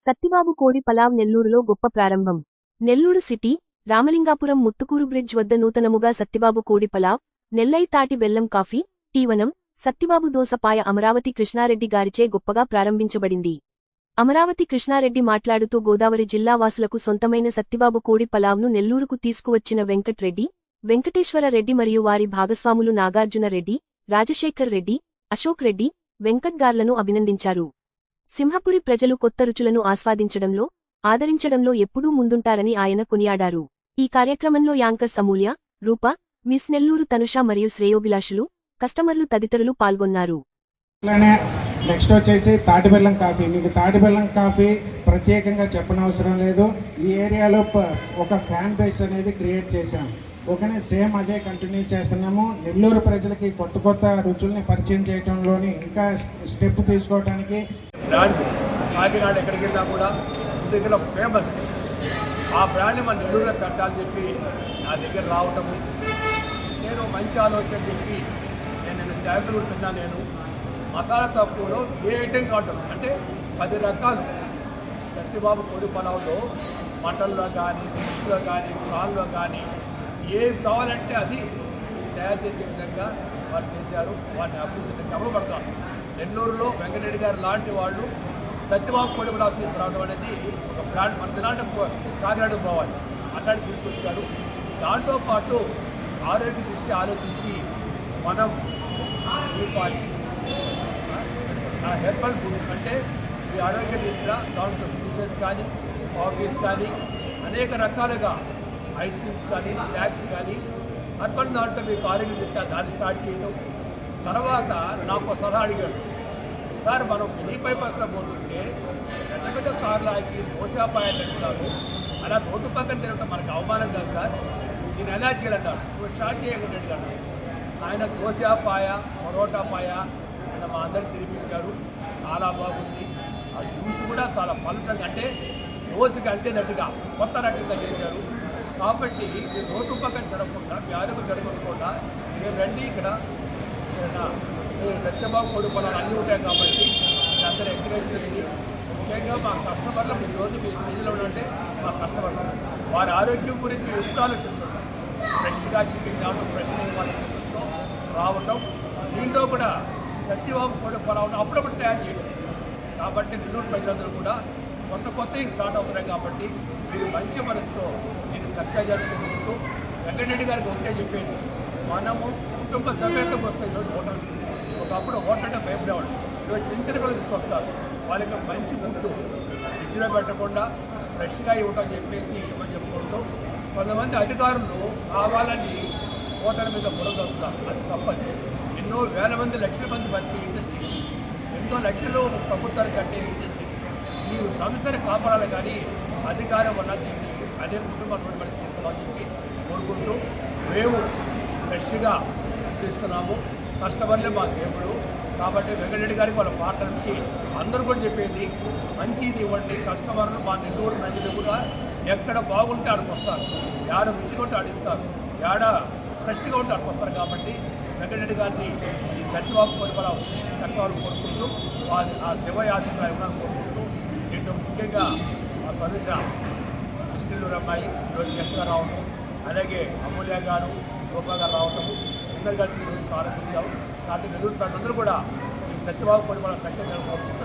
సత్తిబాబు కోడి పలావ్ నెల్లూరులో గొప్ప ప్రారంభం. నెల్లూరు సిటీ, రామలింగాపురం ముత్తుకూరు బ్రిడ్జ్ వద్ద నూతనముగా సత్తిబాబు కోడి పలావ్, నెల్లై తాటి బెల్లం కాఫీ, టీవనం, సత్తిబాబు దోసపాయ అమరావతి కృష్ణారెడ్డి గారిచే గొప్పగా ప్రారంభించబడింది. అమరావతి కృష్ణారెడ్డి మాట్లాడుతూ గోదావరి జిల్లా వాసులకు సొంతమైన సత్తిబాబు కోడి పలావ్ను నెల్లూరుకు తీసుకువచ్చిన వెంకట్రెడ్డి, వెంకటేశ్వర రెడ్డి మరియు వారి భాగస్వాములు నాగార్జున రెడ్డి, రాజశేఖర్ రెడ్డి, అశోక్ రెడ్డి, వెంకట్ గార్లను అభినందించారు. సింహపురి ప్రజలు కొత్త రుచులను ఆస్వాదించడంలో, ఆదరించడంలో ఎప్పుడూ ముందుంటారని ఆయన కొనియాడారు. ఈ కార్యక్రమంలో యాంకర్ సమూల్య, రూప, మిస్ నెల్లూరు తనుష మరియు శ్రేయోభిలాషులు, కస్టమర్లు తదితరులు పాల్గొన్నారు. నెక్స్ట్ వచ్చేసి తాటి బెల్లం కాఫీ. మీకు తాటి బెల్లం కాఫీ ప్రత్యేకంగా చెప్పనవసరం లేదు. ఈ ఏరియాలో ఒక ఫ్యాన్ బేస్ అనేది క్రియేట్ చేశాం. ఒకనే సేమ్ అదే కంటిన్యూ చేస్తున్నాము. నెల్లూరు ప్రజలకి కొత్త కొత్త రుచుల్ని పరిచయం చేయడంలోని ఇంకా స్టెప్ తీసుకోవడానికి బ్రాండ్ కాకినాడ ఎక్కడికి వెళ్ళినా కూడా దగ్గర ఫేమస్. ఆ బ్రాండ్ని మన నెల్లూరులో పెట్టాలని చెప్పి నా దగ్గర రావటము, నేను మంచి ఆలోచన చెప్పి నేను శాంపుల్ ఉంటున్నా. నేను మసాలా తక్కువలో ఏ ఐటెం కావటం అంటే 10 రకాలు సత్తిబాబు కోడి పలావ్లో మటన్లో కానీ, ఫిష్లో కానీ, ప్రాన్లో కానీ ఏం కావాలంటే అది తయారు చేసే విధంగా వారు చేశారు. వాటిని అభివృద్ధి గర్వపడతాను. నెల్లూరులో వెంకటరెడ్డి గారు లాంటి వాళ్ళు సత్తిబాబు కోడి పలావ్ తీసుకురావడం అనేది ఒక బ్రాండ్. మన దినాట కాకినాడకు పోవాలి అట్లాంటి తీసుకొచ్చారు. దాంతోపాటు ఆరోగ్య దృష్టి ఆలోచించి మనం రూపాయి హెర్బల్ ఫుడ్స్ అంటే ఈ ఆరోగ్య రీత్యా దాంట్లో జ్యూసెస్ కానీ, కాఫీస్ కానీ, అనేక రకాలుగా ఐస్ క్రీమ్స్ కానీ, స్నాక్స్ కానీ హెర్బల్ దాంట్లో మీకు ఆరోగ్య రీత్యా దాన్ని స్టార్ట్ చేయడం. తర్వాత నాకు సలహా అడిగాడు, సార్ మనం మినీ బైపాస్లో పోతుంటే పెద్ద పెద్ద కార్లు ఆగి దోశాపాయాలు అంటున్నారు, అలా రోడ్డు పక్కన తిరగడం మనకు అవమానం కదా సార్, నేను ఎలా చేయాలన్నారు. నువ్వు స్టార్ట్ చేయకుండా అన్నాడు. ఆయన దోశాపాయ, పరోటా పాయ ఆయన మా అందరికి తినిపించారు. చాలా బాగుంది. ఆ జ్యూస్ కూడా చాలా పలుచంగా అంటే దోశకి అంటేటట్టుగా కొత్త రకంగా చేశారు. కాబట్టి మీరు రోడ్డు పక్కన జరగకుండా, వ్యాధులు జరగకుండా మీరు రండి. ఇక్కడ సత్యబాబు కోడి పొలాలు అన్నీ ఉంటాయి కాబట్టి అందరూ ఎంకరేజ్ చేయండి. ముఖ్యంగా మా కస్టమర్లు ఈరోజు మీ స్టేజ్లో ఉంటే మా కస్టమర్లు వారి ఆరోగ్యం గురించి ఎప్పుడు ఆలోచిస్తున్నారు. ఫ్రెష్గా చికెన్ కావడం, ఫ్రెష్గా రావటం, దీంట్లో కూడా సత్యబాబు కోడి పొలాలను అప్పుడప్పుడు తయారు చేయడం. కాబట్టి నెల్లూరు ప్రజలందరూ కూడా కొత్త కొత్తవి స్టార్ట్ అవుతున్నాయి. కాబట్టి మీరు మంచి మనసుతో నేను సక్సెస్ జరుపుకుంటూ వెంకటరెడ్డి గారికి ఒకటే చెప్పేది, మనము కుటుంబ సమేతంగా వస్తాయి ఈరోజు హోటల్స్. ఒకప్పుడు హోటల్ అంటే భయపడేవాడు. ఈరోజు చిన్న చిన్న పిల్లలు తీసుకొస్తారు. వాళ్ళకి మంచి ఫుడ్ ఫ్రిడ్జ్లో పెట్టకుండా ఫ్రెష్గా ఇవ్వటం చెప్పేసి ఇవ్వని చెప్పుకుంటూ కొంతమంది అధికారులు కావాలని హోటల్ మీద బురదలుపుతారు. అది తప్పదు. ఎన్నో వేల మంది, లక్షల మంది బతికే ఇండస్ట్రీ, ఎన్నో లక్షలు ప్రభుత్వానికి కట్టే ఇండస్ట్రీ. ఈ సంస్థని కాపాడాలి కానీ అధికారం వల్ల దీన్ని అదే కుటుంబం మనకి తీసుకోవాలని చెప్పి కోరుకుంటూ మేము ఫ్రెష్గా ఇస్తున్నాము. కస్టమర్లే మా దేవుడు. కాబట్టి వెంకటరెడ్డి గారికి వాళ్ళ పార్ట్నర్స్కి అందరూ కూడా చెప్పేది మంచిది ఇవ్వండి. కస్టమర్లు మా నెల్లూరు ప్రజలు కూడా ఎక్కడ బాగుంటే ఆడికి వస్తారు, ఏడ రుచిగా ఉంటే ఆడిస్తారు, ఏడ ఫ్రెష్గా ఉంటే ఆడికి వస్తారు. కాబట్టి వెంకటరెడ్డి గారిని ఈ సత్యబాబు కోడి పలావ్ సత్యవాళ్ళు కోరుకుంటూ ఆ శివ ఆశీస్సులు ఇవ్వాలని కోరుకుంటూ దీంట్లో ముఖ్యంగా మా తనుష మిస్త్రీలు అమ్మాయి ఈరోజు గెస్ట్గా రావటం, అలాగే అమూల్య గారు, రూపా గారు రావటము, అందరు కలిసి ఈరోజు ప్రారంభించాము. కాబట్టి నెల్లూరు ప్రజలందరూ కూడా ఈ సత్యబాబు కోడి పలావ్ సత్యం కోరుకుంటూ